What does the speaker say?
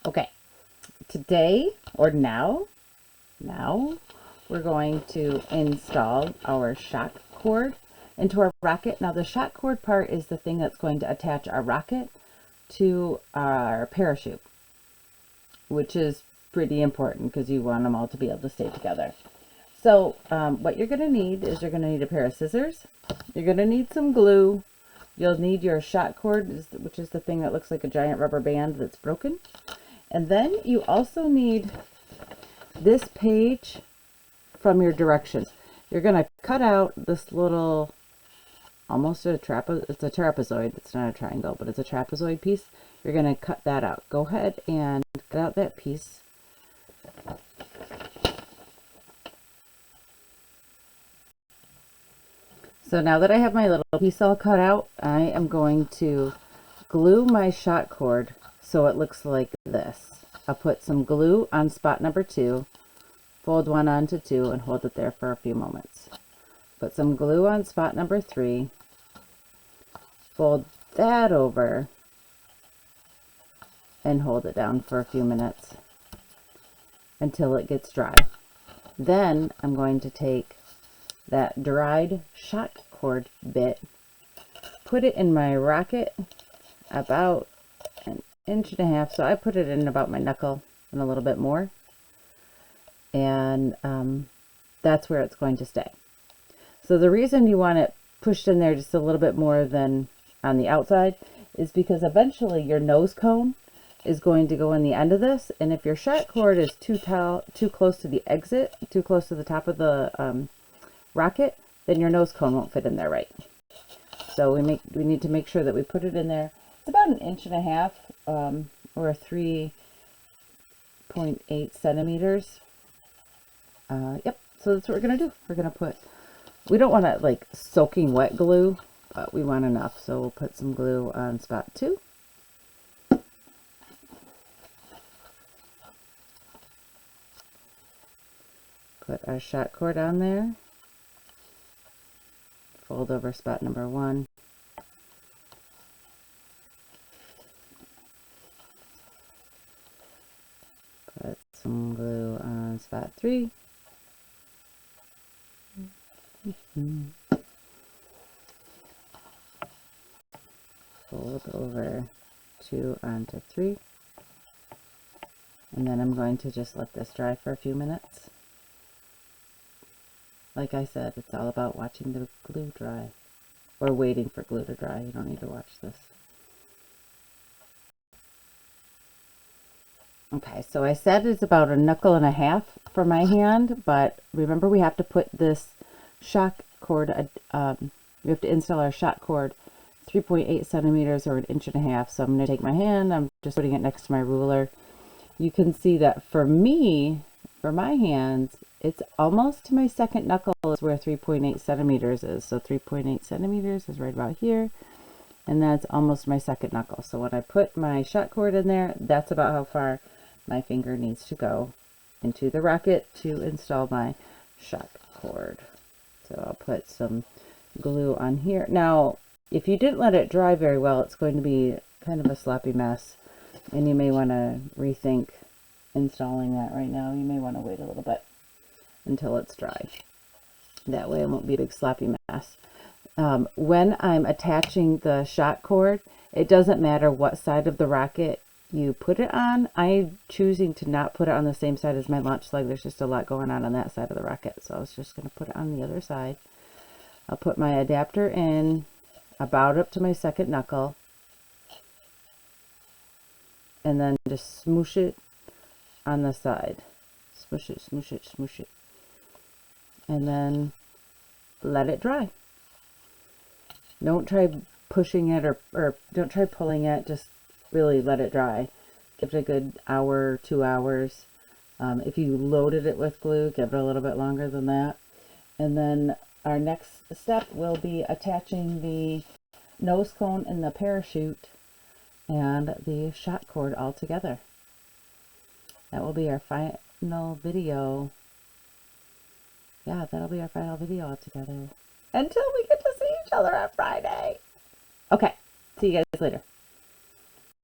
Okay, today or now we're going to install our shock cord into our rocket. Now the shock cord part is the thing that's going to attach our rocket to our parachute, which is pretty important because you want them all to be able to stay together. So what you're going to need is you're going to need a pair of scissors. You're going to need some glue. You'll need your shock cord, which is the thing that looks like a giant rubber band that's broken. And then you also need this page from your directions. You're going to cut out this little, almost it's a trapezoid. It's not a triangle, but it's a trapezoid piece. You're going to cut that out. Go ahead and cut out that piece. So now that I have my little piece all cut out, I am going to glue my shock cord so it looks like this. I'll put some glue on spot number 2, fold one onto 2, and hold it there for a few moments. Put some glue on spot number 3, fold that over, and hold it down for a few minutes until it gets dry. Then I'm going to take that dried shock cord bit, put it in my rocket about 1.5 inches. So I put it in about my knuckle and a little bit more. And that's where it's going to stay. So the reason you want it pushed in there just a little bit more than on the outside is because eventually your nose cone is going to go in the end of this. And if your shock cord is too close to the exit, too close to the top of the rocket, then your nose cone won't fit in there right. So we need to make sure that we put it in there. It's about 1.5 inches or 3.8 centimeters. Yep. So that's what we're gonna do. We're gonna put. We don't want to like soaking wet glue, but we want enough. So we'll put some glue on spot 2. Put our shock cord on there. Fold over spot number 1. Put some glue on spot 3. Fold over 2 onto 3. And then I'm going to just let this dry for a few minutes. Like I said, it's all about watching the glue dry, or waiting for glue to dry. You don't need to watch this. Okay, so I said it's about 1.5 knuckles for my hand, but remember we have to put this shock cord, we have to install our shock cord 3.8 centimeters or 1.5 inches. So I'm going to take my hand, I'm just putting it next to my ruler. You can see that for me, for my hands, it's almost to my second knuckle is where 3.8 centimeters is. So 3.8 centimeters is right about here. And that's almost my second knuckle. So when I put my shock cord in there, that's about how far my finger needs to go into the rocket to install my shock cord. So I'll put some glue on here. Now, if you didn't let it dry very well, it's going to be kind of a sloppy mess. And you may want to rethink installing that right now. You may want to wait a little bit until it's dry. That way it won't be a big sloppy mess. When I'm attaching the shock cord, it doesn't matter what side of the rocket you put it on. I'm choosing to not put it on the same side as my launch slug. There's just a lot going on that side of the rocket. So I was just going to put it on the other side. I'll put my adapter in about up to my second knuckle. And then just smoosh it on the side. Smoosh it, smoosh it, smoosh it. And then let it dry. Don't try pushing it or don't try pulling it. Just really let it dry. Give it a good hour, 2 hours. If you loaded it with glue, give it a little bit longer than that. And then our next step will be attaching the nose cone and the parachute and the shock cord all together. That will be our final video. Yeah, that'll be our final video all together. Until we get to see each other on Friday. Okay, see you guys later.